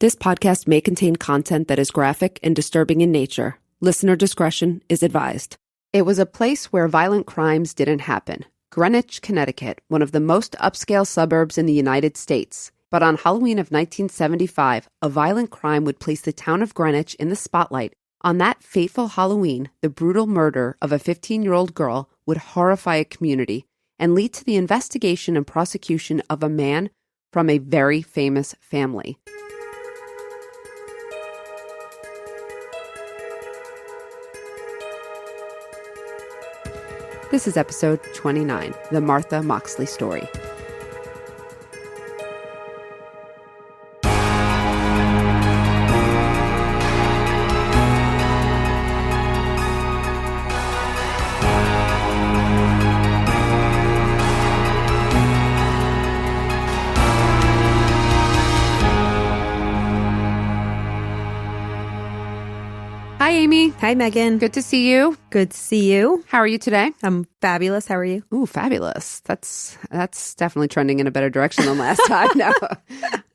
This podcast may contain content that is graphic and disturbing in nature. Listener discretion is advised. It was a place where violent crimes didn't happen. Greenwich, Connecticut, one of the most upscale suburbs in the United States. But on Halloween of 1975, a violent crime would place the town of Greenwich in the spotlight. On that fateful Halloween, the brutal murder of a 15-year-old girl would horrify a community and lead to the investigation and prosecution of a man from a very famous family. This is episode 29, The Martha Moxley Story. Hi, Amy. Hi, Megan. Good to see you. Good to see you. How are you today? I'm fabulous. How are you? Ooh, fabulous. That's definitely trending in a better direction than last time. No,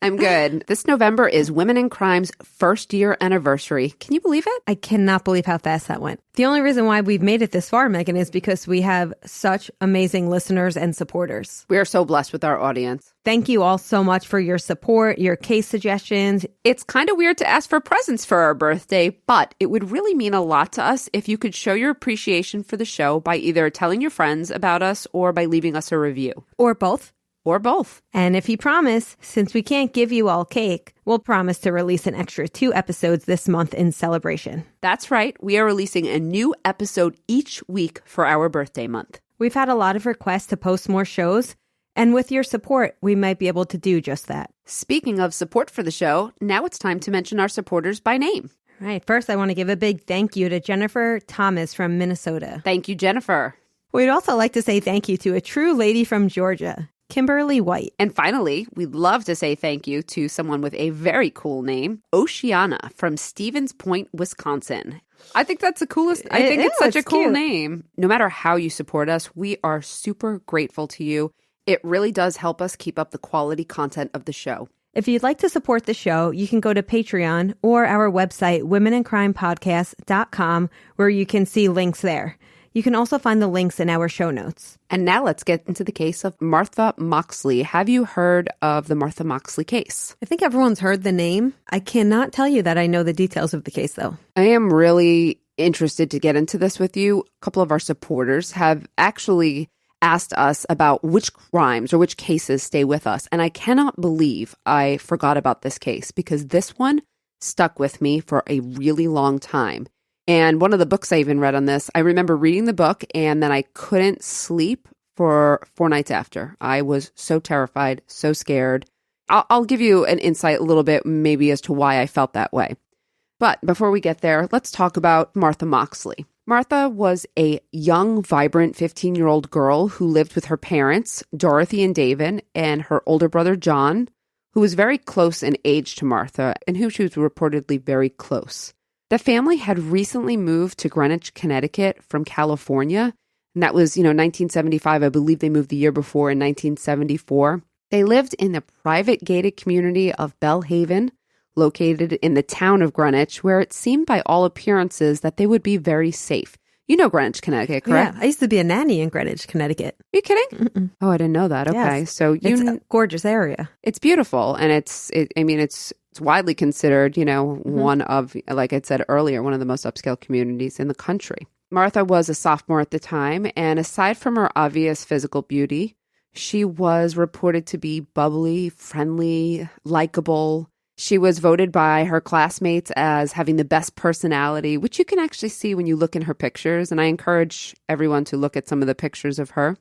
I'm good. This November is Women in Crime's first year anniversary. Can you believe it? I cannot believe how fast that went. The only reason why we've made it this far, Megan, is because we have such amazing listeners and supporters. We are so blessed with our audience. Thank you all so much for your support, your case suggestions. It's kind of weird to ask for presents for our birthday, but it would really mean a lot to us if you could show your appreciation for the show by either telling your friends about us or by leaving us a review. Or both. Or both. And if you promise, since we can't give you all cake, we'll promise to release an extra 2 episodes this month in celebration. That's right. We are releasing a new episode each week for our birthday month. We've had a lot of requests to post more shows, and with your support, we might be able to do just that. Speaking of support for the show, now it's time to mention our supporters by name. All right. First, I want to give a big thank you to Jennifer Thomas from Minnesota. Thank you, Jennifer. We'd also like to say thank you to a true lady from Georgia, Kimberly White. And finally, we'd love to say thank you to someone with a very cool name, Oceana from Stevens Point, Wisconsin. I think that's the coolest. I think it's such a cool name. No matter how you support us, we are super grateful to you. It really does help us keep up the quality content of the show. If you'd like to support the show, you can go to Patreon or our website, womeninCrimePodcast.com, where you can see links there. You can also find the links in our show notes. And now let's get into the case of Martha Moxley. Have you heard of the Martha Moxley case? I think everyone's heard the name. I cannot tell you that I know the details of the case, though. I am really interested to get into this with you. A couple of our supporters have actually asked us about which crimes or which cases stay with us. And I cannot believe I forgot about this case because this one stuck with me for a really long time. And one of the books I even read on this, I remember reading the book and then I couldn't sleep for 4 nights after. I was so terrified, so scared. I'll give you an insight a little bit maybe as to why I felt that way. But before we get there, let's talk about Martha Moxley. Martha was a young, vibrant 15-year-old girl who lived with her parents, Dorothy and David, and her older brother, John, who was very close in age to Martha and who she was reportedly very close. The family had recently moved to Greenwich, Connecticut from California, and that was, 1975. I believe they moved the year before in 1974. They lived in the private gated community of Belhaven, located in the town of Greenwich, where it seemed by all appearances that they would be very safe. You know Greenwich, Connecticut, correct? Yeah, I used to be a nanny in Greenwich, Connecticut. Are you kidding? Mm-mm. Oh, I didn't know that. Okay, yes. So it's a gorgeous area. It's beautiful, and it's widely considered, one of, like I said earlier, one of the most upscale communities in the country. Martha was a sophomore at the time, and aside from her obvious physical beauty, she was reported to be bubbly, friendly, likable. She was voted by her classmates as having the best personality, which you can actually see when you look in her pictures. And I encourage everyone to look at some of the pictures of her.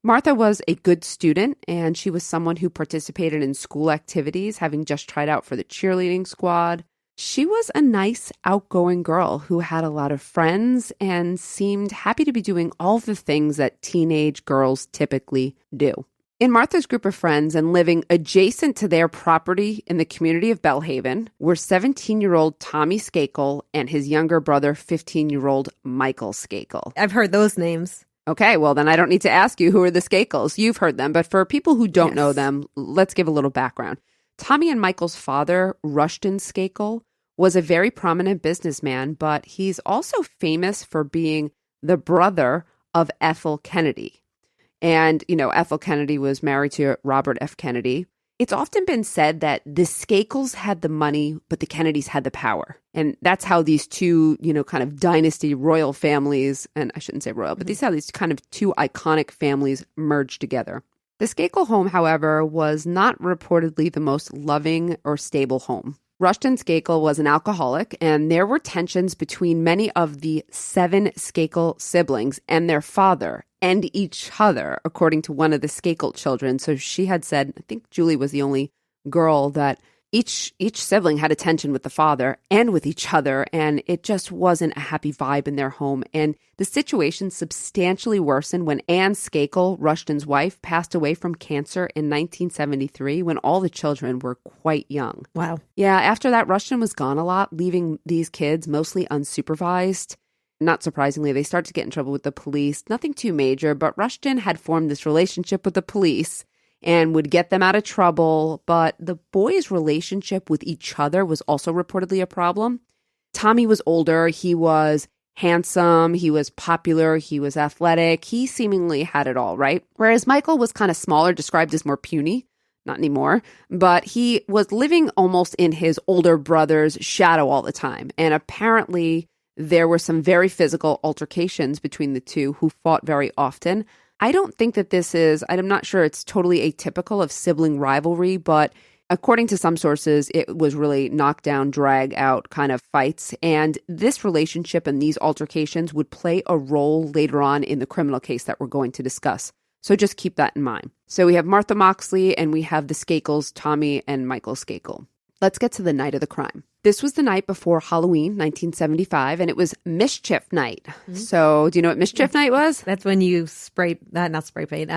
Martha was a good student, and she was someone who participated in school activities, having just tried out for the cheerleading squad. She was a nice, outgoing girl who had a lot of friends and seemed happy to be doing all the things that teenage girls typically do. In Martha's group of friends and living adjacent to their property in the community of Belhaven were 17-year-old Tommy Skakel and his younger brother, 15-year-old Michael Skakel. I've heard those names. Okay, well, then I don't need to ask you who are the Skakels. You've heard them, but for people who don't know them, let's give a little background. Tommy and Michael's father, Rushton Skakel, was a very prominent businessman, but he's also famous for being the brother of Ethel Kennedy. And, Ethel Kennedy was married to Robert F. Kennedy. It's often been said that the Skakels had the money, but the Kennedys had the power. And that's how these two, kind of dynasty royal families, and I shouldn't say royal, but these how these kind of two iconic families merged together. The Skakel home, however, was not reportedly the most loving or stable home. Rushton Skakel was an alcoholic, and there were tensions between many of the 7 Skakel siblings and their father and each other, according to one of the Skakel children. So she had said, I think Julie was the only girl, that each sibling had a tension with the father and with each other, and it just wasn't a happy vibe in their home. And the situation substantially worsened when Anne Skakel, Rushton's wife, passed away from cancer in 1973 when all the children were quite young. Wow. Yeah, after that, Rushton was gone a lot, leaving these kids mostly unsupervised. Not surprisingly, they start to get in trouble with the police. Nothing too major, but Rushton had formed this relationship with the police and would get them out of trouble. But the boys' relationship with each other was also reportedly a problem. Tommy was older. He was handsome. He was popular. He was athletic. He seemingly had it all, right? Whereas Michael was kind of smaller, described as more puny. Not anymore. But he was living almost in his older brother's shadow all the time. And apparently there were some very physical altercations between the two, who fought very often. I don't think that I'm not sure it's totally atypical of sibling rivalry, but according to some sources, it was really knockdown, drag out kind of fights. And this relationship and these altercations would play a role later on in the criminal case that we're going to discuss. So just keep that in mind. So we have Martha Moxley and we have the Skakels, Tommy and Michael Skakel. Let's get to the night of the crime. This was the night before Halloween, 1975, and it was Mischief Night. Mm-hmm. So do you know what Mischief Night was? That's when you not spray paint,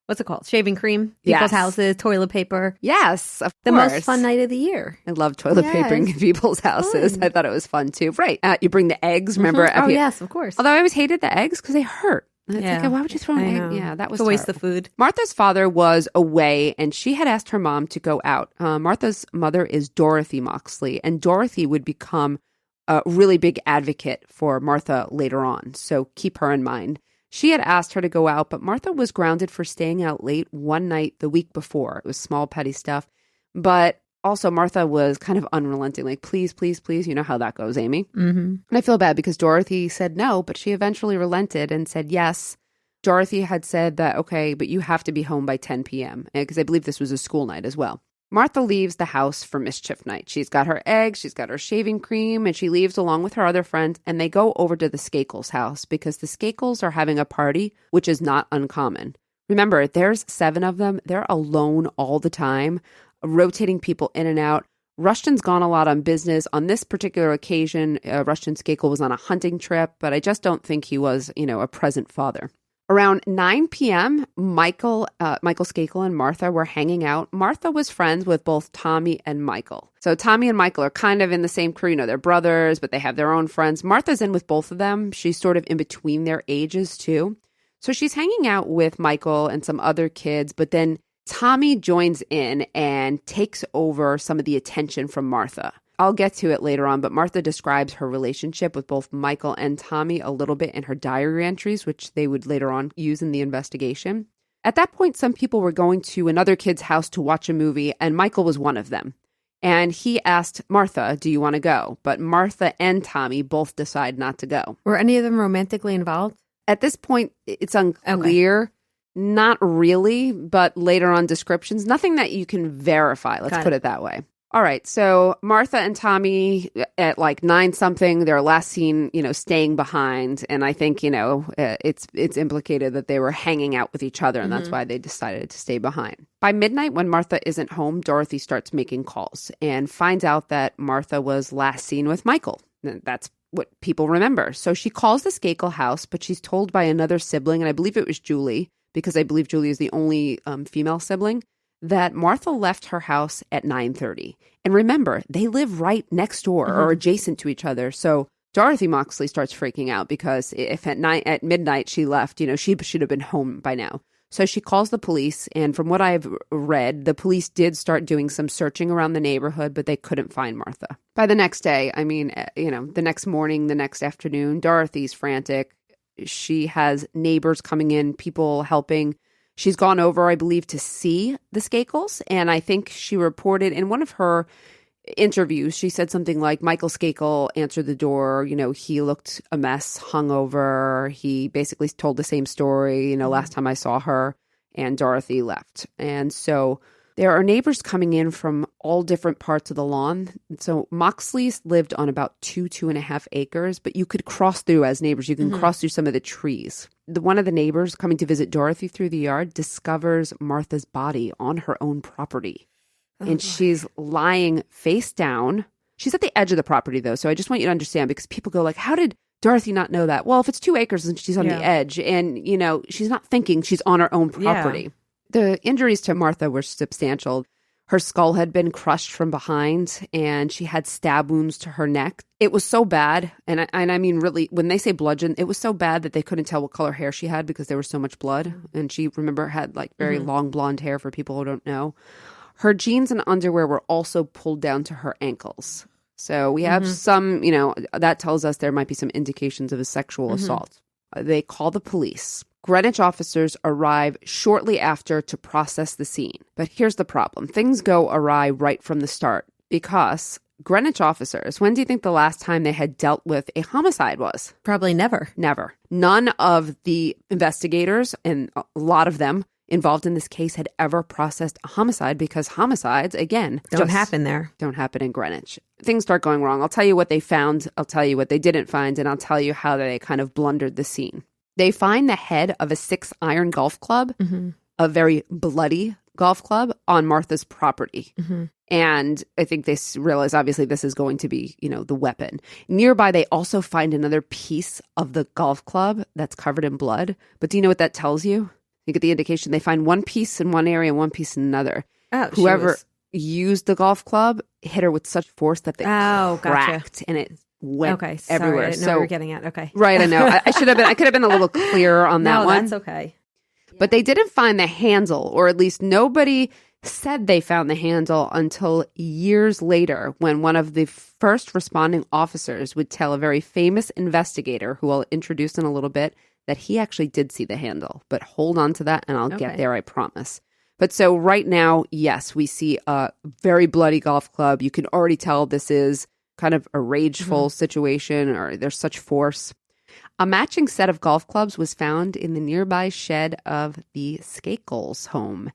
what's it called? Shaving cream, people's houses, toilet paper. Yes, of course. The most fun night of the year. I love toilet papering in people's houses. Fun. I thought it was fun too. Right. You bring the eggs, remember? Mm-hmm. Yes, of course. Although I always hated the eggs because they hurt. It's like, why would you throw an egg? Yeah, that was a waste of food. Martha's father was away, and she had asked her mom to go out. Martha's mother is Dorothy Moxley, and Dorothy would become a really big advocate for Martha later on, so keep her in mind. She had asked her to go out, but Martha was grounded for staying out late one night the week before. It was small, petty stuff. But also, Martha was kind of unrelenting, like, please, please, please. You know how that goes, Amy. Mm-hmm. And I feel bad because Dorothy said no, but she eventually relented and said yes. Dorothy had said that, okay, but you have to be home by 10 p.m. because I believe this was a school night as well. Martha leaves the house for Mischief Night. She's got her eggs, she's got her shaving cream, and she leaves along with her other friends, and they go over to the Skakels' house because the Skakels are having a party, which is not uncommon. Remember, there's 7 of them. They're alone all the time, rotating people in and out. Rushton's gone a lot on business. On this particular occasion, Rushton Skakel was on a hunting trip, but I just don't think he was, a present father. Around 9 p.m., Michael Skakel and Martha were hanging out. Martha was friends with both Tommy and Michael. So Tommy and Michael are kind of in the same crew. They're brothers, but they have their own friends. Martha's in with both of them. She's sort of in between their ages, too. So she's hanging out with Michael and some other kids, but then Tommy joins in and takes over some of the attention from Martha. I'll get to it later on, but Martha describes her relationship with both Michael and Tommy a little bit in her diary entries, which they would later on use in the investigation. At that point, some people were going to another kid's house to watch a movie, and Michael was one of them. And he asked Martha, do you want to go? But Martha and Tommy both decide not to go. Were any of them romantically involved? At this point, it's unclear. Okay. Not really, but later on descriptions. Nothing that you can verify. Let's put it that way. All right. So Martha and Tommy at like 9-something, they're last seen, staying behind. And I think, it's implicated that they were hanging out with each other. And that's why they decided to stay behind. By midnight, when Martha isn't home, Dorothy starts making calls and finds out that Martha was last seen with Michael. That's what people remember. So she calls the Skakel house, but she's told by another sibling, and I believe it was Julie, because I believe Julie is the only female sibling, that Martha left her house at 9:30. And remember, they live right next door or adjacent to each other. So Dorothy Moxley starts freaking out because if at midnight she left, she should have been home by now. So she calls the police, and from what I've read, the police did start doing some searching around the neighborhood, but they couldn't find Martha. By the next day, the next morning, the next afternoon, Dorothy's frantic. She has neighbors coming in, people helping. She's gone over, I believe, to see the Skakels, and I think she reported in one of her interviews, she said something like, Michael Skakel answered the door, he looked a mess, hungover. He basically told the same story, last time I saw her, and Dorothy left. And so there are neighbors coming in from all different parts of the lawn. So Moxley's lived on about 2.5 acres, but you could cross through as neighbors. You can cross through some of the trees. One of the neighbors coming to visit Dorothy through the yard discovers Martha's body on her own property. And she's lying face down. She's at the edge of the property, though. So I just want you to understand, because people go like, how did Dorothy not know that? Well, if it's 2 acres and she's on the edge and, she's not thinking she's on her own property. Yeah. The injuries to Martha were substantial. Her skull had been crushed from behind and she had stab wounds to her neck. It was so bad. And I mean, really, when they say bludgeon, it was so bad that they couldn't tell what color hair she had because there was so much blood. And she, remember, had like very long blonde hair for people who don't know. Her jeans and underwear were also pulled down to her ankles. So we have some, that tells us there might be some indications of a sexual assault. They call the police. Greenwich officers arrive shortly after to process the scene. But here's the problem. Things go awry right from the start because Greenwich officers, when do you think the last time they had dealt with a homicide was? Probably never. Never. None of the investigators, and a lot of them, involved in this case had ever processed a homicide because homicides, again, don't happen there. Don't happen in Greenwich. Things start going wrong. I'll tell you what they found. I'll tell you what they didn't find. And I'll tell you how they kind of blundered the scene. They find the head of a 6-iron golf club, a very bloody golf club, on Martha's property. And I think they realize, obviously, this is going to be, the weapon. Nearby, they also find another piece of the golf club that's covered in blood. But do you know what that tells you? You get the indication they find one piece in one area and one piece in another. Oh, whoever used the golf club hit her with such force that they cracked gotcha. and it went sorry, everywhere. I didn't know what you were getting at. Okay. Right, I know. I could have been a little clearer on that one. That's okay. But they didn't find the handle, or at least nobody said they found the handle until years later when one of the first responding officers would tell a very famous investigator, who I'll introduce in a little bit, that he actually did see the handle. But hold on to that and I'll get there, I promise. But so right now, yes, we see a very bloody golf club. You can already tell this is kind of a rageful situation, or there's such force. A matching set of golf clubs was found in the nearby shed of the Skakels' home.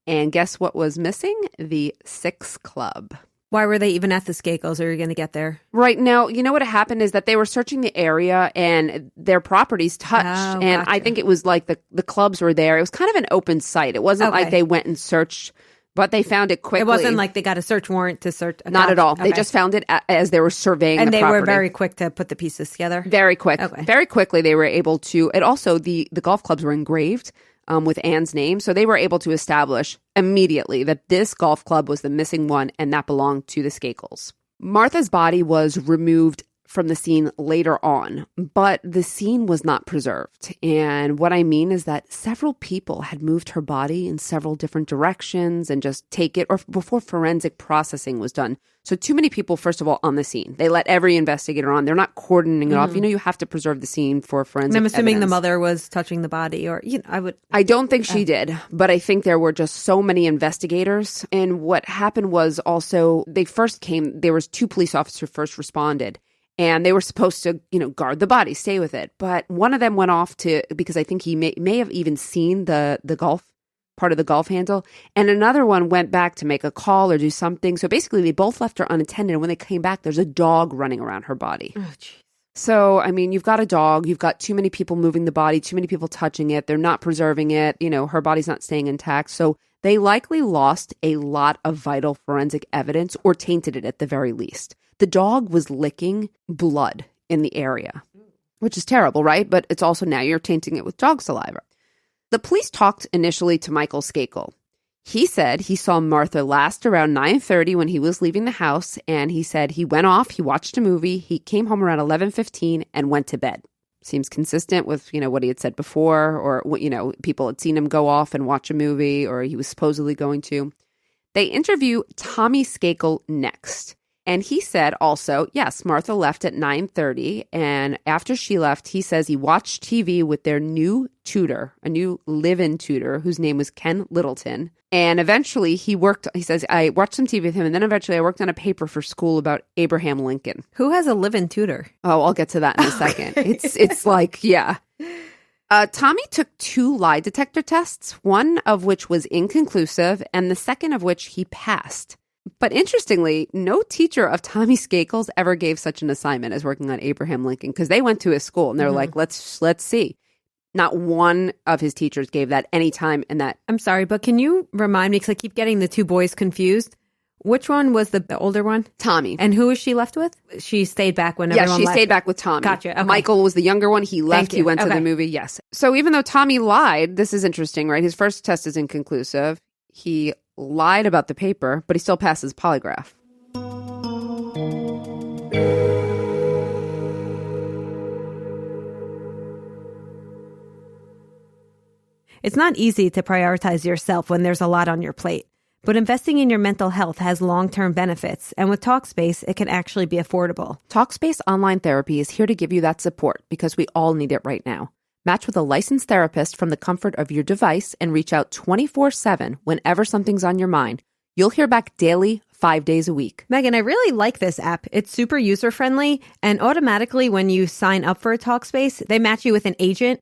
And guess what was missing? The 6 club. Why were they even at the Skakels? Are you going to get there? Right now, you know what happened is that they were searching the area and their properties touched. And gotcha. I think it was like the clubs were there. It was kind of an open site. It wasn't like they went and searched, but they found it quickly. It wasn't like they got a search warrant to search. Not at all. Okay. They just found it as they were surveying the property. And they were very quick to put the pieces together? Very quick. Okay. Very quickly they were able to. And also the golf clubs were engraved with Anne's name. So they were able to establish immediately that this golf club was the missing one and that belonged to the Skakels. Martha's body was removed from the scene later on, but the scene was not preserved. And what I mean is that several people had moved her body in several different directions and just take it, or before forensic processing was done. So too many people, first of all, on the scene. They let every investigator on. They're not cordoning it off. You have to preserve the scene for forensic I'm assuming evidence. the mother was touching the body, or I don't think she did, but I think there were just so many investigators. And what happened was also, there was 2 police officers who first responded. And they were supposed to, guard the body, stay with it. But one of them went off because I think he may have even seen the golf, part of the golf handle. And another one went back to make a call or do something. So basically, they both left her unattended. And when they came back, there's a dog running around her body. Oh, geez. So, I mean, you've got a dog. You've got too many people moving the body, too many people touching it. They're not preserving it. Her body's not staying intact. So they likely lost a lot of vital forensic evidence, or tainted it at the very least. The dog was licking blood in the area, which is terrible, right? But it's also, now you're tainting it with dog saliva. The police talked initially to Michael Skakel. He said he saw Martha last around 9:30 when he was leaving the house, and he said he went off, he watched a movie, he came home around 11:15 and went to bed. Seems consistent with, what he had said before, or what, people had seen him go off and watch a movie, or he was supposedly going to. They interview Tommy Skakel next. And he said also, yes, Martha left at 9:30. And after she left, he says he watched TV with their new tutor, a new live-in tutor whose name was Ken Littleton. And eventually he says, I watched some TV with him. And then eventually I worked on a paper for school about Abraham Lincoln. Who has a live-in tutor? Oh, I'll get to that in a second. It's like, yeah. Tommy took 2 lie detector tests, one of which was inconclusive and the second of which he passed. But interestingly, no teacher of Tommy Skakel's ever gave such an assignment as working on Abraham Lincoln, because they went to his school and they were like, let's see. Not one of his teachers gave that any time in that. I'm sorry, but can you remind me, because I keep getting the 2 boys confused. Which one was the older one? Tommy. And who was she left with? She stayed back when everyone left. Yeah, she stayed back with Tommy. Gotcha. Okay. Michael was the younger one. He left. He went to the movie. Yes. So even though Tommy lied, this is interesting, right? His first test is inconclusive. He lied about the paper, but he still passes polygraph. It's not easy to prioritize yourself when there's a lot on your plate, but investing in your mental health has long-term benefits, and with Talkspace, it can actually be affordable. Talkspace Online Therapy is here to give you that support because we all need it right now. Match with a licensed therapist from the comfort of your device and reach out 24/7 whenever something's on your mind. You'll hear back daily, 5 days a week. Meghan, I really like this app. It's super user-friendly, and automatically when you sign up for a Talkspace, they match you with an agent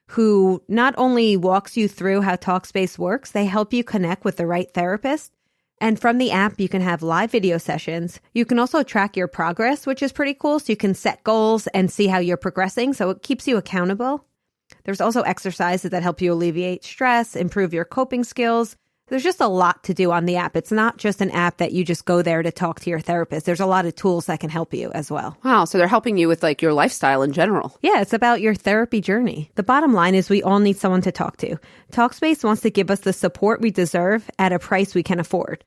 who not only walks you through how Talkspace works, they help you connect with the right therapist. And from the app, you can have live video sessions. You can also track your progress, which is pretty cool. So you can set goals and see how you're progressing. So it keeps you accountable. There's also exercises that help you alleviate stress, improve your coping skills. There's just a lot to do on the app. It's not just an app that you just go there to talk to your therapist. There's a lot of tools that can help you as well. Wow. So they're helping you with like your lifestyle in general. Yeah, it's about your therapy journey. The bottom line is we all need someone to talk to. Talkspace wants to give us the support we deserve at a price we can afford.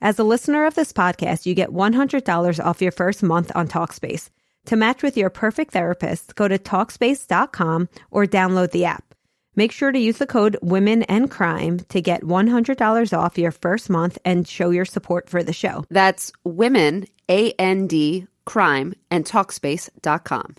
As a listener of this podcast, you get $100 off your first month on Talkspace. To match with your perfect therapist, go to Talkspace.com or download the app. Make sure to use the code WomenAndCrime to get $100 off your first month and show your support for the show. That's Women, A-N-D, Crime, and Talkspace.com.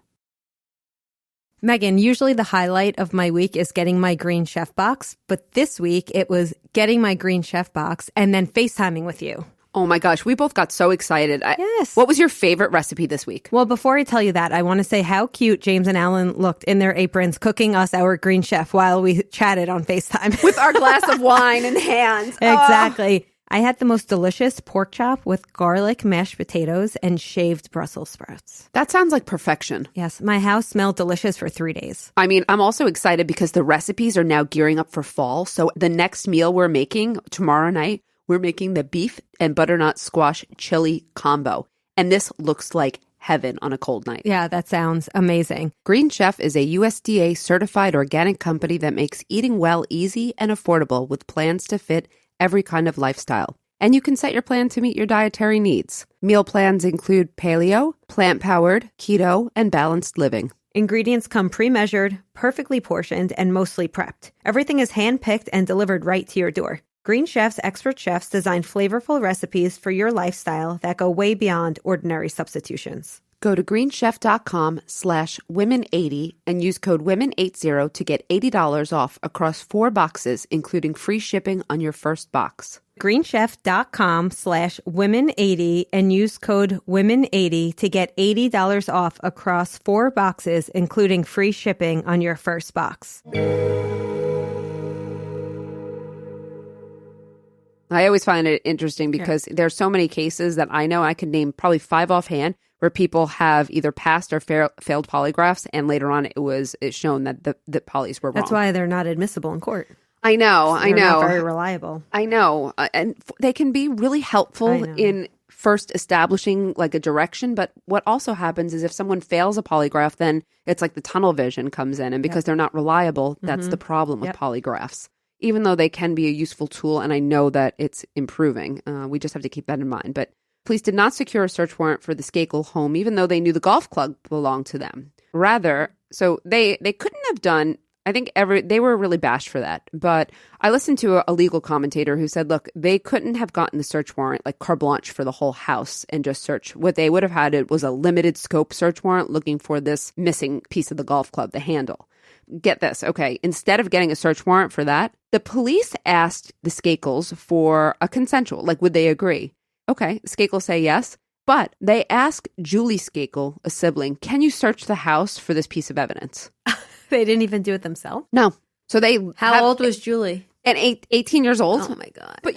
Meghan, usually the highlight of my week is getting my Green Chef box, but this week it was getting my Green Chef box and then FaceTiming with you. Oh my gosh, we both got so excited. Yes. What was your favorite recipe this week? Well, before I tell you that, I want to say how cute James and Alan looked in their aprons cooking us our Green Chef while we chatted on FaceTime. With our glass of wine in hand. Exactly. I had the most delicious pork chop with garlic, mashed potatoes, and shaved Brussels sprouts. That sounds like perfection. Yes, my house smelled delicious for 3 days. I mean, I'm also excited because the recipes are now gearing up for fall. So the next meal we're making tomorrow night, we're making the beef and butternut squash chili combo. And this looks like heaven on a cold night. Yeah, that sounds amazing. Green Chef is a USDA certified organic company that makes eating well easy and affordable with plans to fit every kind of lifestyle. And you can set your plan to meet your dietary needs. Meal plans include paleo, plant-powered, keto, and balanced living. Ingredients come pre-measured, perfectly portioned, and mostly prepped. Everything is hand-picked and delivered right to your door. Green Chef's expert chefs design flavorful recipes for your lifestyle that go way beyond ordinary substitutions. Go to greenchef.com/women80 and use code women80 to get $80 off across 4 boxes, including free shipping on your first box. greenchef.com/women80 and use code women80 to get $80 off across 4 boxes, including free shipping on your first box. I always find it interesting because there's so many cases that I know I could name probably 5 offhand where people have either passed or failed polygraphs, and later on it's shown that the polys were wrong. That's why they're not admissible in court. I know. They're not very reliable. I know. And they can be really helpful in first establishing like a direction. But what also happens is if someone fails a polygraph, then it's like the tunnel vision comes in. And because they're not reliable, that's the problem with polygraphs. Even though they can be a useful tool, and I know that it's improving. We just have to keep that in mind. But police did not secure a search warrant for the Skakel home, even though they knew the golf club belonged to them. Rather, so they couldn't have done, I think they were really bashed for that. But I listened to a legal commentator who said, look, they couldn't have gotten the search warrant, like carte blanche for the whole house and just search. What they would have had it was a limited scope search warrant looking for this missing piece of the golf club, the handle. Get this. Okay. Instead of getting a search warrant for that, the police asked the Skakels for a consensual, like, would they agree? Okay. Skakels say yes. But they asked Julie Skakel, a sibling, can you search the house for this piece of evidence? They didn't even do it themselves? No. So How old was Julie? And 18 years old. Oh my God. But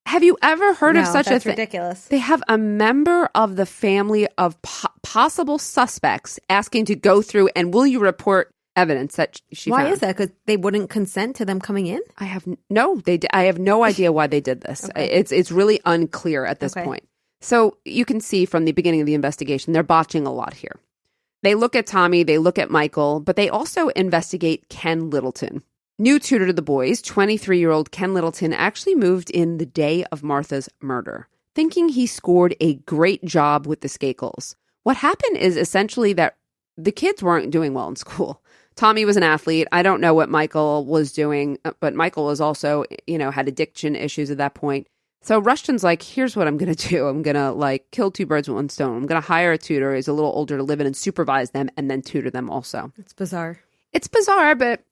have you ever heard of such a thing? That's ridiculous. They have a member of the family of possible suspects asking to go through and will you report evidence that she found? Why is that? Because they wouldn't consent to them coming in? I have no idea why they did this. Okay. It's really unclear at this point. So you can see from the beginning of the investigation, they're botching a lot here. They look at Tommy, they look at Michael, but they also investigate Ken Littleton. New tutor to the boys, 23-year-old Ken Littleton actually moved in the day of Martha's murder, thinking he scored a great job with the Skakels. What happened is essentially that the kids weren't doing well in school. Tommy was an athlete. I don't know what Michael was doing, but Michael was also, had addiction issues at that point. So Rushton's like, here's what I'm going to do. I'm going to kill two birds with one stone. I'm going to hire a tutor who's a little older to live in and supervise them and then tutor them also. It's bizarre. It's bizarre, but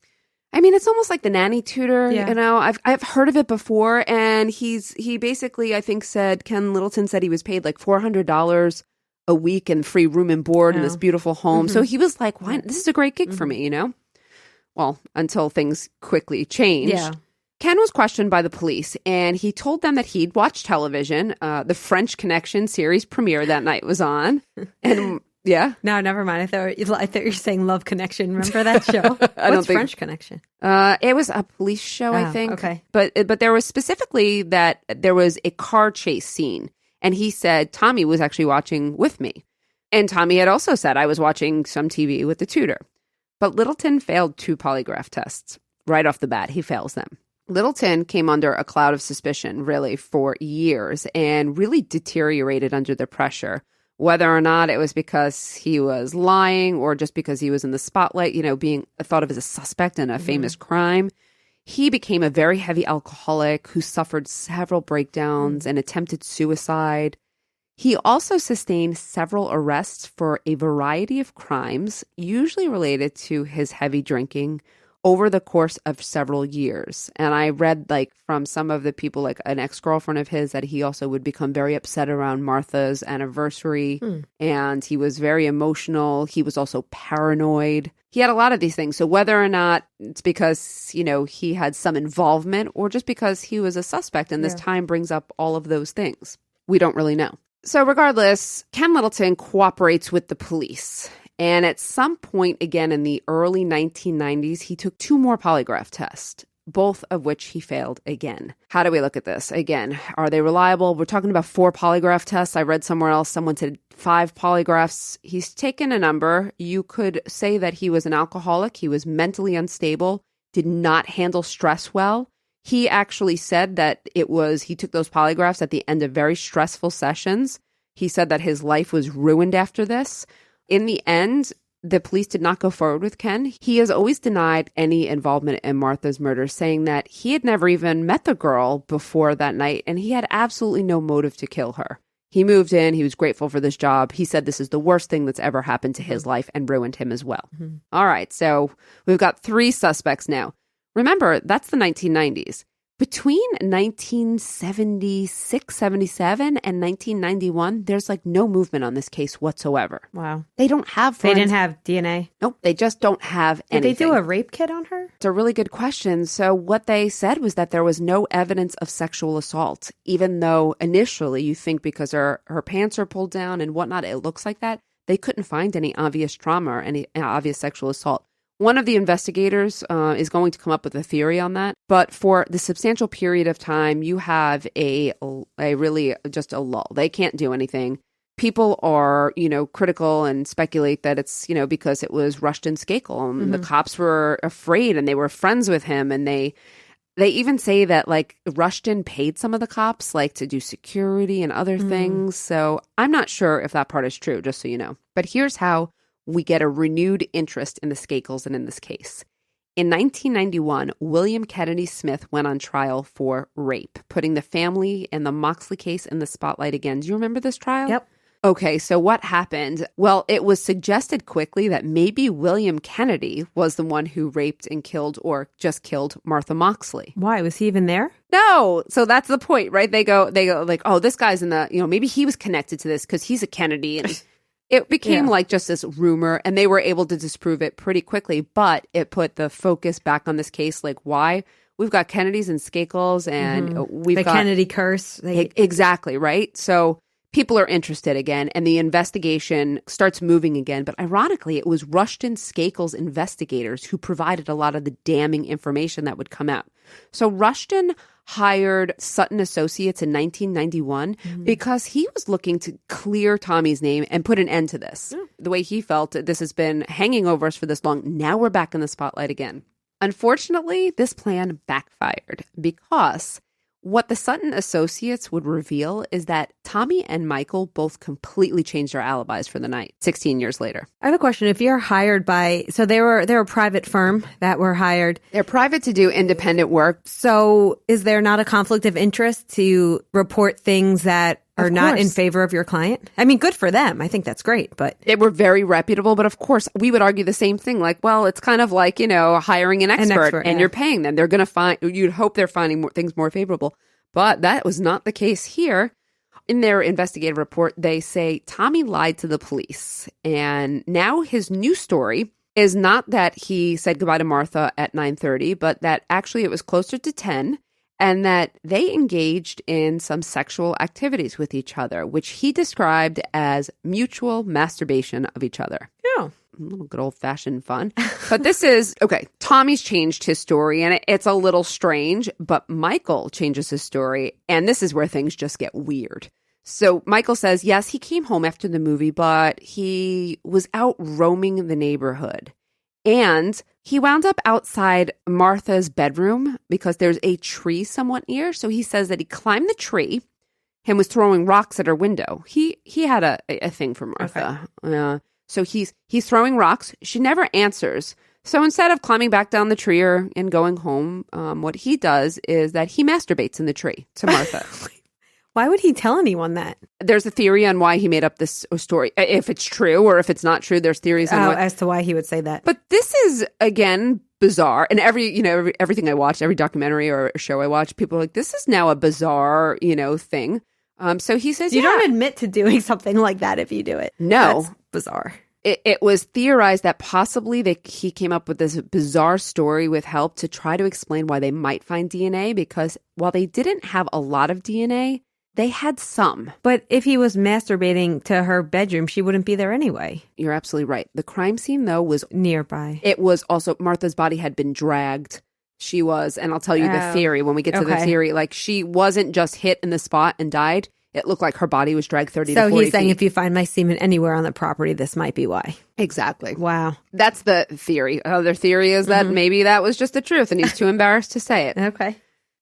I mean, it's almost like the nanny tutor. Yeah. I've heard of it before. And he basically, I think Ken Littleton said he was paid like $400 a week and free room and board in this beautiful home. Mm-hmm. So he was like, why? This is a great gig for me, Well, until things quickly changed. Yeah. Ken was questioned by the police, and he told them that he'd watched television. The French Connection series premiere that night was on. And yeah. No, never mind. I thought you were saying Love Connection. Remember that show? What's French Connection? It was a police show, I think. Okay. But there was specifically that there was a car chase scene. And he said Tommy was actually watching with me. And Tommy had also said, I was watching some TV with the tutor. But Littleton failed 2 polygraph tests. Right off the bat, he fails them. Littleton came under a cloud of suspicion, really, for years and really deteriorated under the pressure, whether or not it was because he was lying or just because he was in the spotlight, being thought of as a suspect in a famous crime. He became a very heavy alcoholic who suffered several breakdowns and attempted suicide. He also sustained several arrests for a variety of crimes, usually related to his heavy drinking, over the course of several years. And I read from some of the people, like an ex-girlfriend of his, that he also would become very upset around Martha's anniversary. And he was very emotional. He was also paranoid. He had a lot of these things. So whether or not it's because, he had some involvement or just because he was a suspect and this time brings up all of those things, we don't really know. So regardless, Ken Littleton cooperates with the police. And at some point, again, in the early 1990s, he took 2 more polygraph tests, both of which he failed again. How do we look at this? Again, are they reliable? We're talking about 4 polygraph tests. I read somewhere else, someone said 5 polygraphs. He's taken a number. You could say that he was an alcoholic. He was mentally unstable, did not handle stress well. He actually said that he took those polygraphs at the end of very stressful sessions. He said that his life was ruined after this. In the end, the police did not go forward with Ken. He has always denied any involvement in Martha's murder, saying that he had never even met the girl before that night, and he had absolutely no motive to kill her. He moved in. He was grateful for this job. He said this is the worst thing that's ever happened to his life and ruined him as well. All right, so we've got 3 suspects now. Remember, that's the 1990s. Between 1976, 77, and 1991, there's no movement on this case whatsoever. Wow. They don't have They didn't have DNA? Nope, they just don't have anything. Did they do a rape kit on her? It's a really good question. So what they said was that there was no evidence of sexual assault, even though initially you think because her pants are pulled down and whatnot, it looks like that. They couldn't find any obvious trauma or any obvious sexual assault. One of the investigators is going to come up with a theory on that. But for the substantial period of time, you have a really just a lull. They can't do anything. People are, critical and speculate that it's, because it was Rushton Skakel. And the cops were afraid and they were friends with him. And they even say that Rushton paid some of the cops to do security and other things. So I'm not sure if that part is true, just so you know. But here's how we get a renewed interest in the Skakels and in this case. In 1991, William Kennedy Smith went on trial for rape, putting the family and the Moxley case in the spotlight again. Do you remember this trial? Yep. Okay, so what happened? Well, it was suggested quickly that maybe William Kennedy was the one who raped and killed or just killed Martha Moxley. Why? Was he even there? No. So that's the point, right? They go like, oh, this guy's in the, maybe he was connected to this because he's a Kennedy. And it became like just this rumor, and they were able to disprove it pretty quickly, but it put the focus back on this case. Like, why? We've got Kennedys and Skakels, and we've got... The Kennedy curse. Exactly, right? So people are interested again, and the investigation starts moving again. But ironically, it was Rushton Skakel's investigators who provided a lot of the damning information that would come out. So Rushton hired Sutton Associates in 1991 because he was looking to clear Tommy's name and put an end to this. Yeah. The way he felt, this has been hanging over us for this long. Now we're back in the spotlight again. Unfortunately, this plan backfired because what the Sutton Associates would reveal is that Tommy and Michael both completely changed their alibis for the night 16 years later. I have a question. If you're hired by, so they're a private firm that were hired. They're private to do independent work. So is there not a conflict of interest to report things that are not in favor of your client? I mean, good for them. I think that's great, but... They were very reputable, but of course, we would argue the same thing. Like, well, it's kind of like, hiring an expert and you're paying them. They're going to find, you'd hope they're finding things more favorable. But that was not the case here. In their investigative report, they say Tommy lied to the police. And now his new story is not that he said goodbye to Martha at 9:30, but that actually it was closer to 10, and that they engaged in some sexual activities with each other, which he described as mutual masturbation of each other. Yeah. A little good old-fashioned fun. But this is, okay, Tommy's changed his story, and it's a little strange, but Michael changes his story, and this is where things just get weird. So Michael says, yes, he came home after the movie, but he was out roaming the neighborhood. And he wound up outside Martha's bedroom because there's a tree somewhat near. So he says that he climbed the tree and was throwing rocks at her window. He had a thing for Martha. Okay. So he's throwing rocks. She never answers. So instead of climbing back down the tree and going home, what he does is that he masturbates in the tree to Martha. Why would he tell anyone that? There's a theory on why he made up this story. If it's true or if it's not true, there's theories on as to why he would say that. But this is, again, bizarre. And everything I watch, every documentary or show I watch, people are like, this is now a bizarre, thing. So he says, you don't admit to doing something like that if you do it. No. That's bizarre. It was theorized that possibly he came up with this bizarre story with help to try to explain why they might find DNA, because while they didn't have a lot of DNA, they had some. But if he was masturbating to her bedroom, she wouldn't be there anyway. You're absolutely right. The crime scene, though, was nearby. It was also, Martha's body had been dragged. She was, and I'll tell you the theory when we get to the theory, like she wasn't just hit in the spot and died. It looked like her body was dragged 30 to 40 feet. So he's saying if you find my semen anywhere on the property, this might be why. Exactly. Wow. That's the theory. Other theory is that maybe that was just the truth and he's too embarrassed to say it. Okay.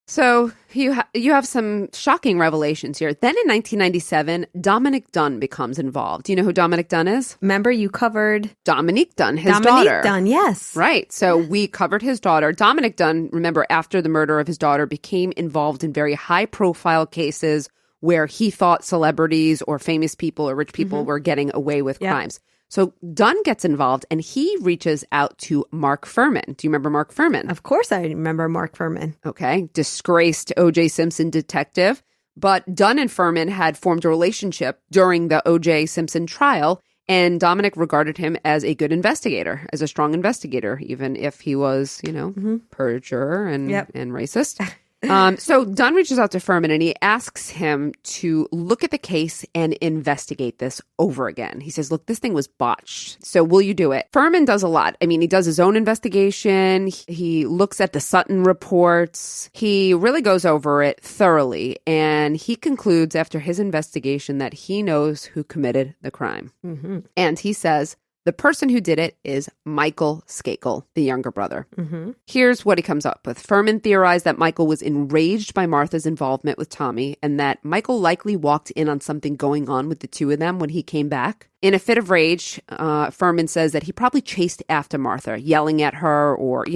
So you have some shocking revelations here. Then in 1997, Dominic Dunn becomes involved. Do you know who Dominic Dunn is? Remember you covered... Dominique Dunn, his daughter. Dominique Dunn, yes. Right. So we covered his daughter. Dominic Dunn, remember, after the murder of his daughter, became involved in very high-profile cases where he thought celebrities or famous people or rich people were getting away with crimes. So Dunn gets involved and he reaches out to Mark Fuhrman. Do you remember Mark Fuhrman? Of course I remember Mark Fuhrman. Okay. Disgraced O.J. Simpson detective. But Dunn and Fuhrman had formed a relationship during the O.J. Simpson trial, and Dominic regarded him as a good investigator, as a strong investigator, even if he was, perjurer and racist. So Dunn reaches out to Fuhrman and he asks him to look at the case and investigate this over again. He says, look, this thing was botched. So will you do it? Fuhrman does a lot. I mean, he does his own investigation. He looks at the Sutton reports. He really goes over it thoroughly. And he concludes after his investigation that he knows who committed the crime. And he says, The person who did it is Michael Skakel, the younger brother. Here's what he comes up with. Fuhrman theorized that Michael was enraged by Martha's involvement with Tommy and that Michael likely walked in on something going on with the two of them when he came back. In a fit of rage, Fuhrman says that he probably chased after Martha, yelling at her or,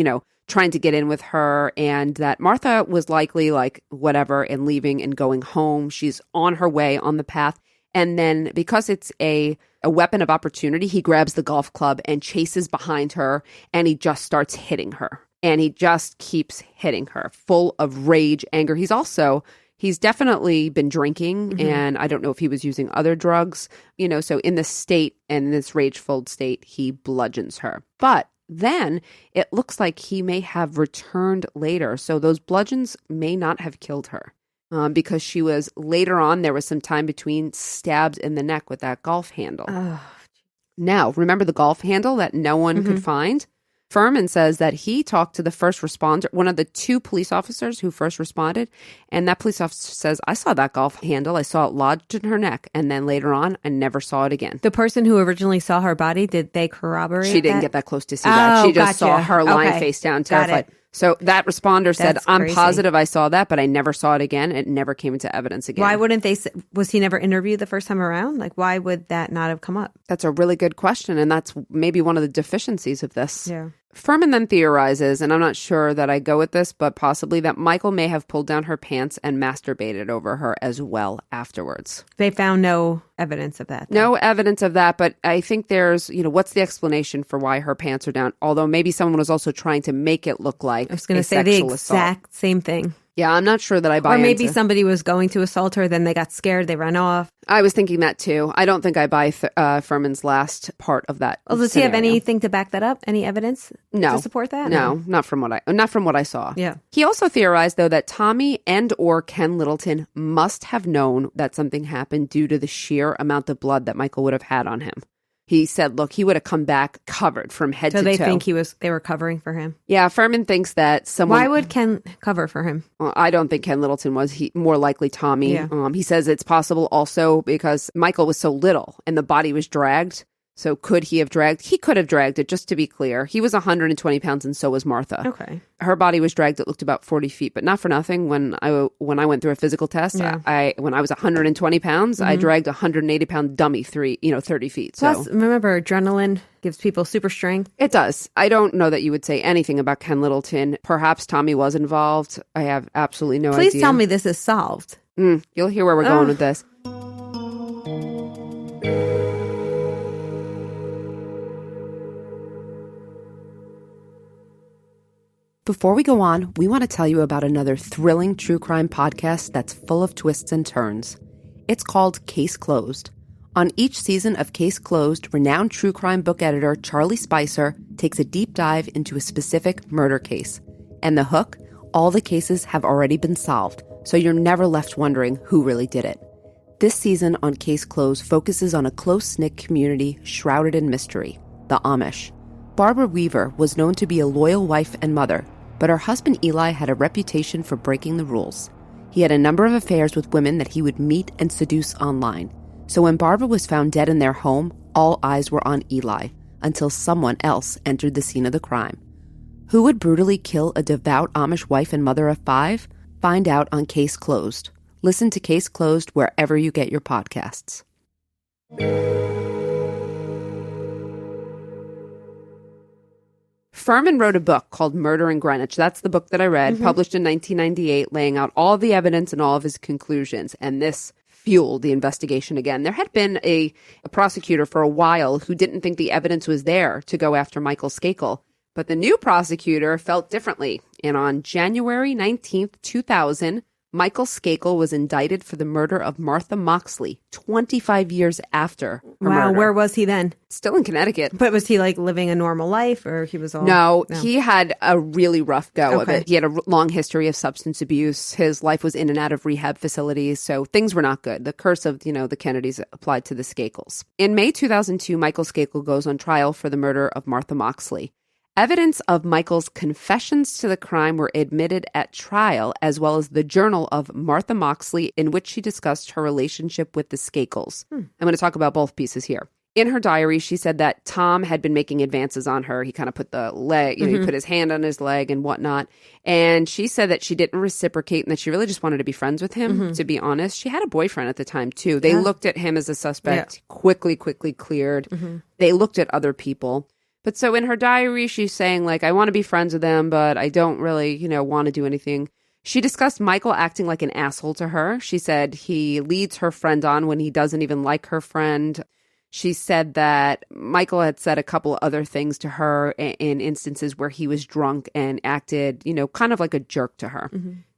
trying to get in with her, and that Martha was likely like whatever and leaving and going home. She's on her way on the path. And then because it's a weapon of opportunity, he grabs the golf club and chases behind her, and he just starts hitting her. And he just keeps hitting her, full of rage, anger. He's definitely been drinking, and I don't know if he was using other drugs, so in this state and this rage-filled state, he bludgeons her. But then it looks like he may have returned later. So those bludgeons may not have killed her. Because she was later on, there was some time between stabs in the neck with that golf handle. Now, remember the golf handle that no one could find? Fuhrman says that he talked to the first responder, one of the two police officers who first responded, and that police officer says, I saw that golf handle. I saw it lodged in her neck, and then later on, I never saw it again. The person who originally saw her body, did they corroborate She didn't get that close to see that. She just saw her lying face down, terrified. So that responder said, I'm positive I saw that, but I never saw it again. It never came into evidence again. Why wouldn't they? Was he never interviewed the first time around? Like, why would that not have come up? That's a really good question. And that's maybe one of the deficiencies of this. Yeah. Fuhrman then theorizes, and I'm not sure that I go with this, but possibly that Michael may have pulled down her pants and masturbated over her as well afterwards. They found no evidence of that. No evidence of that, but I think there's, what's the explanation for why her pants are down? Although maybe someone was also trying to make it look like I was going to say the exact same thing. Yeah, I'm not sure that I buy into. Or maybe somebody was going to assault her, then they got scared, they ran off. I was thinking that too. I don't think I buy Fuhrman's last part of that. Well, does he have anything to back that up? Any evidence to support that? No, not from what I saw. Yeah. He also theorized though that Tommy and or Ken Littleton must have known that something happened due to the sheer amount of blood that Michael would have had on him. He said, look, he would have come back covered from head to toe. So they think they were covering for him? Yeah, Fuhrman thinks that someone... Why would Ken cover for him? Well, I don't think Ken Littleton was. More likely Tommy. Yeah. He says it's possible also because Michael was so little and the body was dragged. So could he have dragged? He could have dragged it, just to be clear. He was 120 pounds and so was Martha. Okay. Her body was dragged. It looked about 40 feet, but not for nothing. When I went through a physical test, when I was 120 pounds, I dragged a 180-pound dummy 30 feet. Plus, remember, adrenaline gives people super strength. It does. I don't know that you would say anything about Ken Littleton. Perhaps Tommy was involved. I have absolutely no idea. Please tell me this is solved. You'll hear where we're going with this. Before we go on, we want to tell you about another thrilling true crime podcast that's full of twists and turns. It's called Case Closed. On each season of Case Closed, renowned true crime book editor Charlie Spicer takes a deep dive into a specific murder case. And the hook? All the cases have already been solved, so you're never left wondering who really did it. This season on Case Closed focuses on a close-knit community shrouded in mystery, the Amish. Barbara Weaver was known to be a loyal wife and mother, but her husband Eli had a reputation for breaking the rules. He had a number of affairs with women that he would meet and seduce online. So when Barbara was found dead in their home, all eyes were on Eli, until someone else entered the scene of the crime. Who would brutally kill a devout Amish wife and mother of 5? Find out on Case Closed. Listen to Case Closed wherever you get your podcasts. Fuhrman wrote a book called Murder in Greenwich. That's the book that I read, published in 1998, laying out all the evidence and all of his conclusions. And this fueled the investigation again. There had been a prosecutor for a while who didn't think the evidence was there to go after Michael Skakel. But the new prosecutor felt differently. And on January 19th, 2000, Michael Skakel was indicted for the murder of Martha Moxley 25 years after her murder. Where was he then? Still in Connecticut. But was he like living a normal life or he was all... No, he had a really rough go of it. He had a long history of substance abuse. His life was in and out of rehab facilities, so things were not good. The curse of, the Kennedys applied to the Skakels. In May 2002, Michael Skakel goes on trial for the murder of Martha Moxley. Evidence of Michael's confessions to the crime were admitted at trial, as well as the journal of Martha Moxley, in which she discussed her relationship with the Skakels. I'm going to talk about both pieces here. In her diary, she said that Tom had been making advances on her. He kind of put the leg, he put his hand on his leg and whatnot. And she said that she didn't reciprocate and that she really just wanted to be friends with him, to be honest. She had a boyfriend at the time, too. They looked at him as a suspect, quickly cleared. They looked at other people. But so in her diary, she's saying, like, I want to be friends with him, but I don't really, want to do anything. She discussed Michael acting like an asshole to her. She said he leads her friend on when he doesn't even like her friend. She said that Michael had said a couple other things to her in instances where he was drunk and acted, kind of like a jerk to her.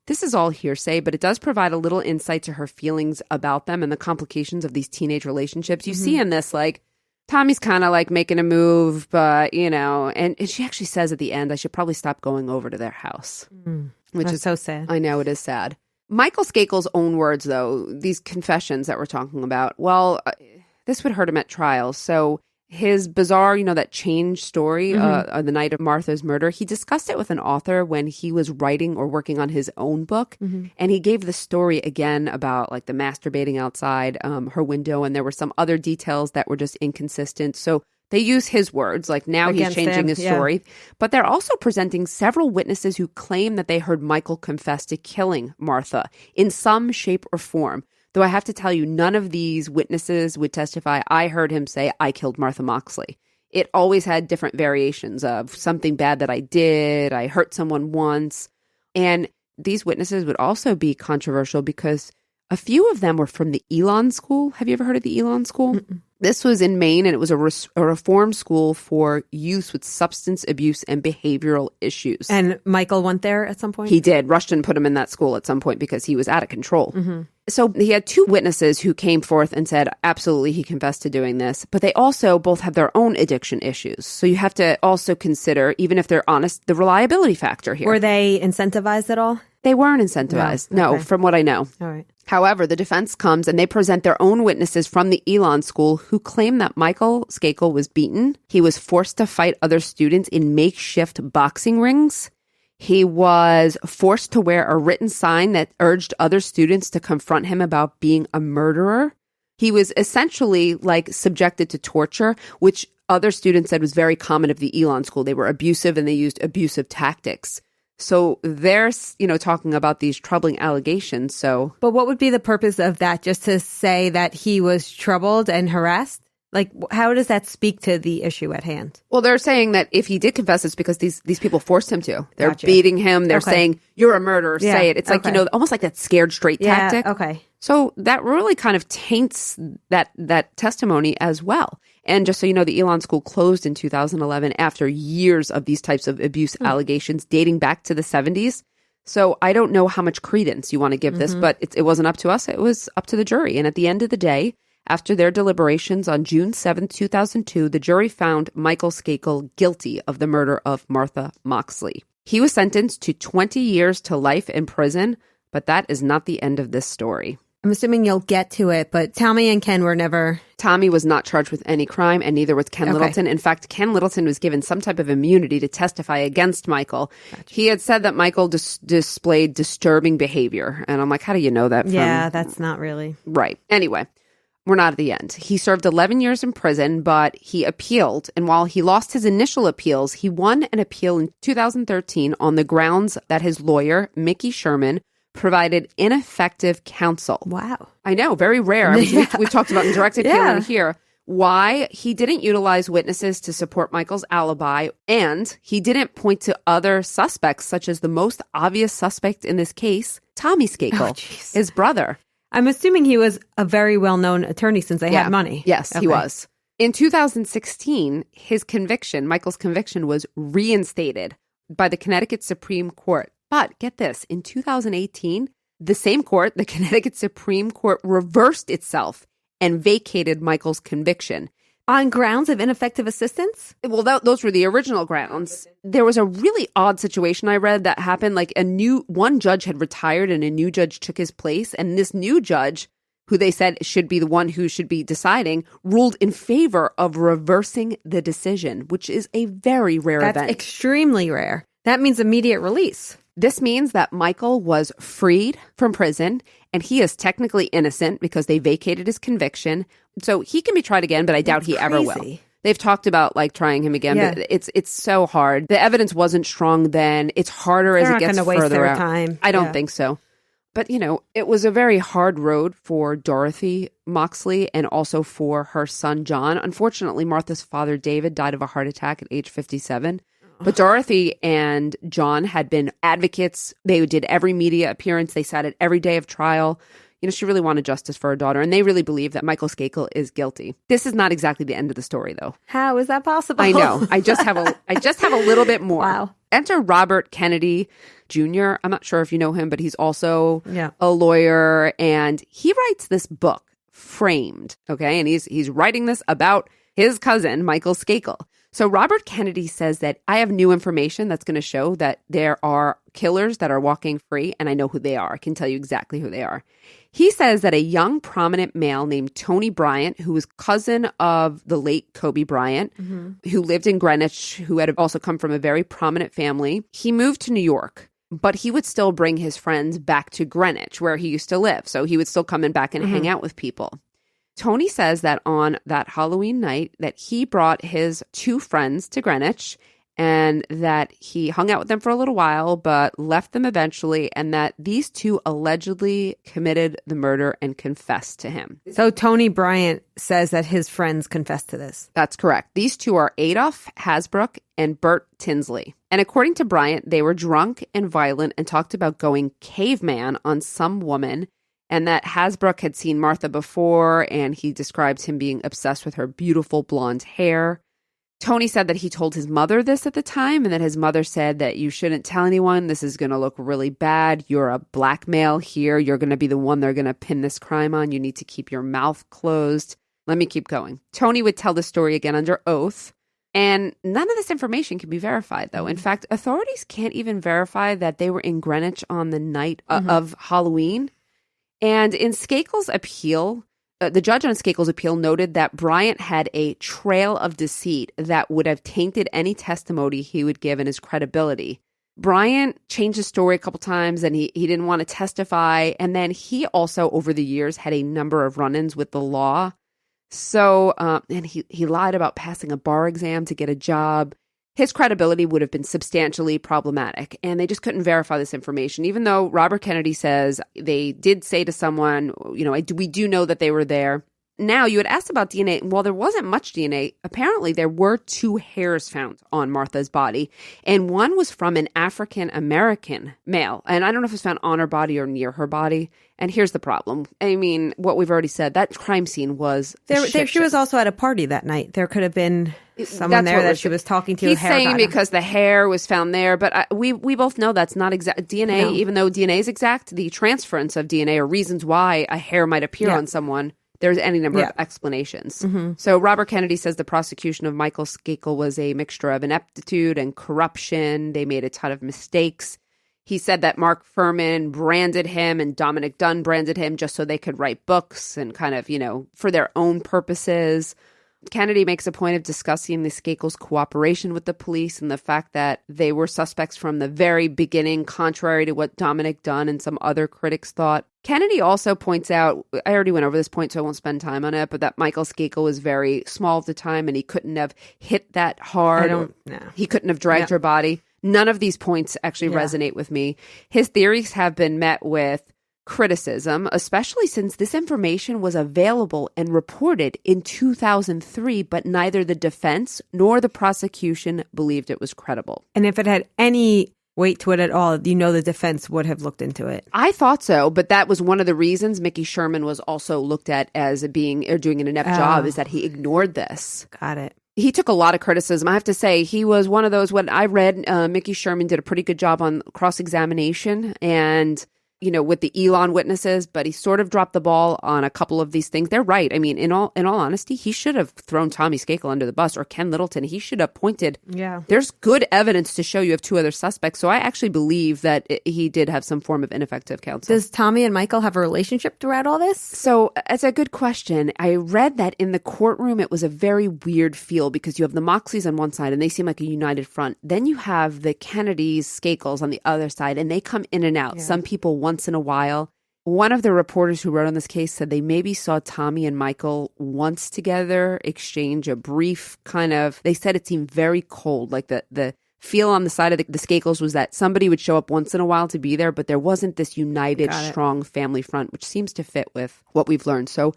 This is all hearsay, but it does provide a little insight to her feelings about them and the complications of these teenage relationships. You see in this, like, Tommy's kind of like making a move, but, and she actually says at the end, I should probably stop going over to their house. Which That's is so sad. I know, it is sad. Michael Skakel's own words, though, these confessions that we're talking about, well, this would hurt him at trial. So his bizarre, that change story on the night of Martha's murder, he discussed it with an author when he was writing or working on his own book. And he gave the story again about like the masturbating outside her window. And there were some other details that were just inconsistent. So they use his words, like now Against he's changing him, his story. But they're also presenting several witnesses who claim that they heard Michael confess to killing Martha in some shape or form. Though I have to tell you, none of these witnesses would testify, I heard him say, I killed Martha Moxley. It always had different variations of something bad that I did, I hurt someone once. And these witnesses would also be controversial because a few of them were from the Elon School. Have you ever heard of the Elon School? This was in Maine, and it was a reform school for youth with substance abuse and behavioral issues. And Michael went there at some point? He did. Rushton put him in that school at some point because he was out of control. So he had two witnesses who came forth and said, absolutely, he confessed to doing this. But they also both have their own addiction issues. So you have to also consider, even if they're honest, the reliability factor here. Were they incentivized at all? They weren't incentivized. No, from what I know. All right. However, the defense comes and they present their own witnesses from the Elon School who claim that Michael Skakel was beaten. He was forced to fight other students in makeshift boxing rings. He was forced to wear a written sign that urged other students to confront him about being a murderer. He was essentially like subjected to torture, which other students said was very common of the Elon School. They were abusive and they used abusive tactics. So they're, talking about these troubling allegations. So, but what would be the purpose of that? Just to say that he was troubled and harassed? Like, how does that speak to the issue at hand? Well, they're saying that if he did confess, it's because these people forced him to. They're Gotcha. beating him. They're saying, you're a murderer. Yeah. Say it. It's like, almost like that scared straight tactic. Okay. So that really kind of taints that testimony as well. And just so you know, the Elon School closed in 2011 after years of these types of abuse allegations dating back to the 70s. So I don't know how much credence you want to give this, but it wasn't up to us. It was up to the jury. And at the end of the day, after their deliberations on June 7, 2002, the jury found Michael Skakel guilty of the murder of Martha Moxley. He was sentenced to 20 years to life in prison, but that is not the end of this story. I'm assuming you'll get to it, but Tommy and Ken were never... Tommy was not charged with any crime, and neither was Ken Littleton. In fact, Ken Littleton was given some type of immunity to testify against Michael. Gotcha. He had said that Michael displayed disturbing behavior. And I'm like, how do you know that? Yeah, that's not really... Right. Anyway, we're not at the end. He served 11 years in prison, but he appealed. And while he lost his initial appeals, he won an appeal in 2013 on the grounds that his lawyer, Mickey Sherman, provided ineffective counsel. Wow. I know, very rare. I mean, we've talked about indirect appeal in here. Why? He didn't utilize witnesses to support Michael's alibi, and he didn't point to other suspects, such as the most obvious suspect in this case, Tommy Skakel, his brother. I'm assuming he was a very well-known attorney since they had money. Yes, he was. In 2016, Michael's conviction was reinstated by the Connecticut Supreme Court. But get this, in 2018, the same court, the Connecticut Supreme Court, reversed itself and vacated Michael's conviction. On grounds of ineffective assistance? Well, those were the original grounds. There was a really odd situation I read that happened. Like one judge had retired and a new judge took his place. And this new judge, who they said should be the one who should be deciding, ruled in favor of reversing the decision, which is a very rare event. That's extremely rare. That means immediate release. This means that Michael was freed from prison, and he is technically innocent because they vacated his conviction. So he can be tried again, but I doubt he ever will. They've talked about like trying him again, but it's so hard. The evidence wasn't strong then. It's harder as it gets further out. Time. I don't think so. But, you know, it was a very hard road for Dorothy Moxley and also for her son, John. Unfortunately, Martha's father, David, died of a heart attack at age 57. But Dorothy and John had been advocates. They did every media appearance. They sat at every day of trial. You know, she really wanted justice for her daughter, and they really believe that Michael Skakel is guilty. This is not exactly the end of the story, though. How is that possible? I know. I just have a little bit more. Wow. Enter Robert Kennedy Jr. I'm not sure if you know him, but he's also a lawyer, and he writes this book, Framed. Okay, and he's writing this about his cousin, Michael Skakel. So Robert Kennedy says that I have new information that's going to show that there are killers that are walking free, and I know who they are. I can tell you exactly who they are. He says that a young prominent male named Tony Bryant, who was cousin of the late Kobe Bryant, who lived in Greenwich, who had also come from a very prominent family, he moved to New York, but he would still bring his friends back to Greenwich, where he used to live. So he would still come in back and hang out with people. Tony says that on that Halloween night that he brought his two friends to Greenwich and that he hung out with them for a little while but left them eventually, and that these two allegedly committed the murder and confessed to him. So Tony Bryant says that his friends confessed to this. That's correct. These two are Adolph Hasbrook and Bert Tinsley. And according to Bryant, they were drunk and violent and talked about going caveman on some woman, and that Hasbrook had seen Martha before, and he describes him being obsessed with her beautiful blonde hair. Tony said that he told his mother this at the time, and that his mother said that you shouldn't tell anyone. This is going to look really bad. You're a black male here. You're going to be the one they're going to pin this crime on. You need to keep your mouth closed. Let me keep going. Tony would tell the story again under oath, and none of this information can be verified, though. In fact, authorities can't even verify that they were in Greenwich on the night of Halloween. And in Skakel's appeal, the judge on Skakel's appeal noted that Bryant had a trail of deceit that would have tainted any testimony he would give and his credibility. Bryant changed his story a couple times, and he didn't want to testify. And then he also, over the years, had a number of run-ins with the law. So, and he lied about passing a bar exam to get a job. His credibility would have been substantially problematic, and they just couldn't verify this information, even though Robert Kennedy says they did say to someone, you know, we do know that they were there. Now, you had asked about DNA. Well, there wasn't much DNA. Apparently, there were 2 hairs found on Martha's body, and one was from an African-American male. And I don't know if it was found on her body or near her body. And here's the problem. I mean, what we've already said, that crime scene was She was also at a party that night. There could have been someone there that she was talking to. He's saying because the hair was found there, but we both know that's not exact. DNA, no. Even though DNA is exact, the transference of DNA or reasons why a hair might appear on someone, there's any number of explanations. So Robert Kennedy says the prosecution of Michael Skakel was a mixture of ineptitude and corruption. They made a ton of mistakes. He said that Mark Fuhrman branded him and Dominic Dunn branded him just so they could write books and kind of, you know, for their own purposes. Kennedy makes a point of discussing the Skakel's cooperation with the police and the fact that they were suspects from the very beginning, contrary to what Dominic Dunn and some other critics thought. Kennedy also points out, I already went over this point, so I won't spend time on it, but that Michael Skakel was very small at the time and he couldn't have hit that hard. He couldn't have dragged her body. None of these points actually resonate with me. His theories have been met with criticism, especially since this information was available and reported in 2003, but neither the defense nor the prosecution believed it was credible. And if it had any weight to it at all, you know the defense would have looked into it. I thought so, but that was one of the reasons Mickey Sherman was also looked at as being or doing an inept job, is that he ignored this. Got it. He took a lot of criticism. I have to say, he was one of those, when I read, Mickey Sherman did a pretty good job on cross-examination, and with the Elon witnesses, but he sort of dropped the ball on a couple of these things. They're right. I mean, in all honesty, he should have thrown Tommy Skakel under the bus, or Ken Littleton. He should have pointed. Yeah. There's good evidence to show you have two other suspects. So I actually believe that he did have some form of ineffective counsel. Does Tommy and Michael have a relationship throughout all this? So it's a good question. I read that in the courtroom, it was a very weird feel because you have the Moxleys on one side and they seem like a united front. Then you have the Kennedys, Skakels on the other side, and they come in and out. Yeah. Some people once in a while. One of the reporters who wrote on this case said they maybe saw Tommy and Michael once together, exchange a brief they said it seemed very cold. Like the feel on the side of the Skakels was that somebody would show up once in a while to be there, but there wasn't this united, strong family front, which seems to fit with what we've learned. So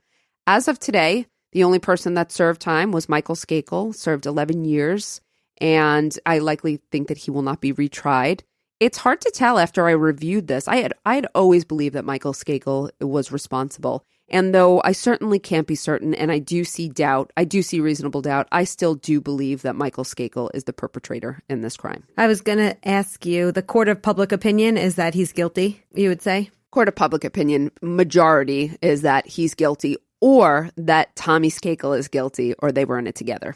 as of today, the only person that served time was Michael Skakel, served 11 years, and I likely think that he will not be retried. It's hard to tell after I reviewed this. I had always believed that Michael Skakel was responsible. And though I certainly can't be certain, and I do see doubt, I do see reasonable doubt, I still do believe that Michael Skakel is the perpetrator in this crime. I was going to ask you, the court of public opinion is that he's guilty, you would say? Court of public opinion, majority is that he's guilty, or that Tommy Skakel is guilty, or they were in it together.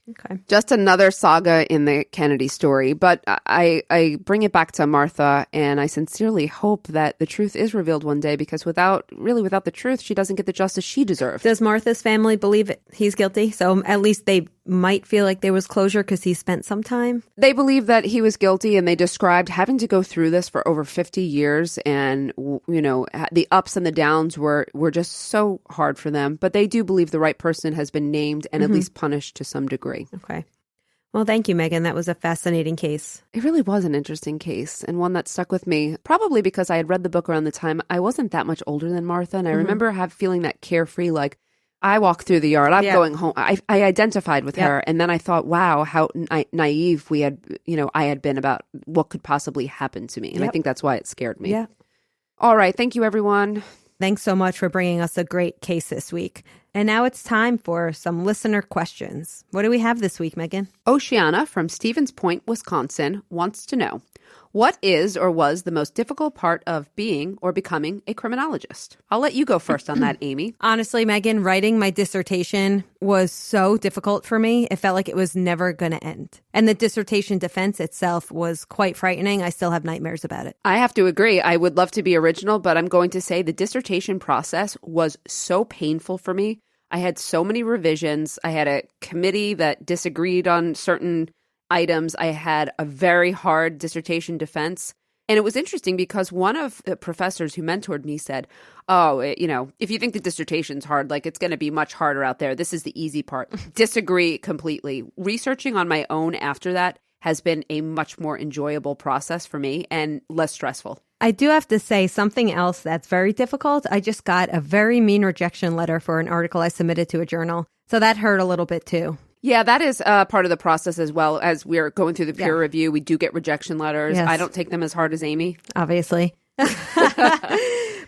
Okay. Just another saga in the Kennedy story, but I bring it back to Martha, and I sincerely hope that the truth is revealed one day, because without the truth, she doesn't get the justice she deserved. Does Martha's family believe he's guilty? So at least they might feel like there was closure because he spent some time? They believe that he was guilty, and they described having to go through this for over 50 years, and the ups and the downs were just so hard for them. But they do believe the right person has been named and at least punished to some degree. Okay. Well, thank you, Meghan. That was a fascinating case. It really was an interesting case, and one that stuck with me, probably because I had read the book around the time. I wasn't that much older than Martha, and I remember feeling that carefree, like, I walk through the yard, I'm going home. I identified with her, and then I thought, wow, how naive I had been about what could possibly happen to me. And I think that's why it scared me. Yeah. All right. Thank you, everyone. Thanks so much for bringing us a great case this week. And now it's time for some listener questions. What do we have this week, Meghan? Oceana from Stevens Point, Wisconsin, wants to know, what is or was the most difficult part of being or becoming a criminologist? I'll let you go first on that, Amy. Honestly, Meghan, writing my dissertation was so difficult for me. It felt like it was never going to end. And the dissertation defense itself was quite frightening. I still have nightmares about it. I have to agree. I would love to be original, but I'm going to say the dissertation process was so painful for me. I had so many revisions. I had a committee that disagreed on certain items. I had a very hard dissertation defense. And it was interesting because one of the professors who mentored me said, if you think the dissertation's hard, like, it's going to be much harder out there. This is the easy part. Disagree completely. Researching on my own after that has been a much more enjoyable process for me and less stressful. I do have to say something else that's very difficult. I just got a very mean rejection letter for an article I submitted to a journal. So that hurt a little bit too. Yeah, that is part of the process as well. As we're going through the peer review, we do get rejection letters. Yes. I don't take them as hard as Amy. Obviously. But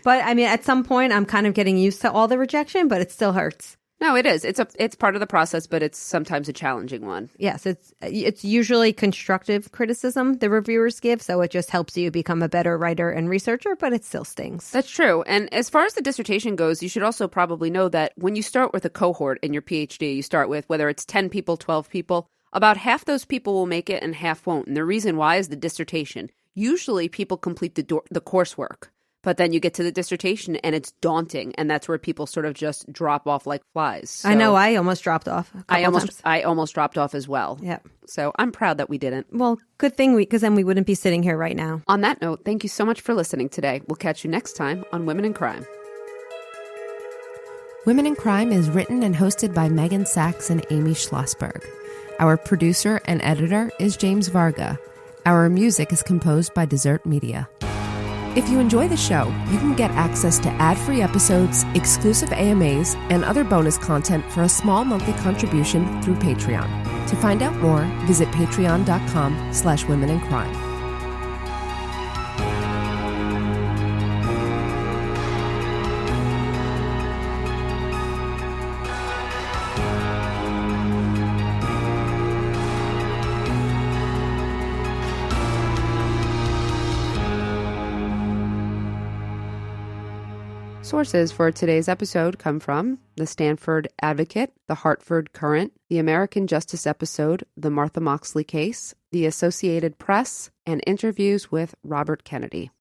I mean, at some point, I'm kind of getting used to all the rejection, but it still hurts. No, it is. It's part of the process, but it's sometimes a challenging one. Yes, it's usually constructive criticism the reviewers give, so it just helps you become a better writer and researcher, but it still stings. That's true. And as far as the dissertation goes, you should also probably know that when you start with a cohort in your PhD, you start with, whether it's 10 people, 12 people, about half those people will make it and half won't. And the reason why is the dissertation. Usually people complete the coursework. But then you get to the dissertation and it's daunting. And that's where people sort of just drop off like flies. So I know. I almost dropped off. I almost dropped off as well. Yeah. So I'm proud that we didn't. Well, good thing because then we wouldn't be sitting here right now. On that note, thank you so much for listening today. We'll catch you next time on Women in Crime. Women in Crime is written and hosted by Meghan Sachs and Amy Shlosberg. Our producer and editor is James Varga. Our music is composed by Desert Media. If you enjoy the show, you can get access to ad-free episodes, exclusive AMAs, and other bonus content for a small monthly contribution through Patreon. To find out more, visit patreon.com/womenincrime. sources for today's episode come from the Stamford Advocate, the Hartford Courant, the American Justice episode, the Martha Moxley case, the Associated Press, and interviews with Robert Kennedy.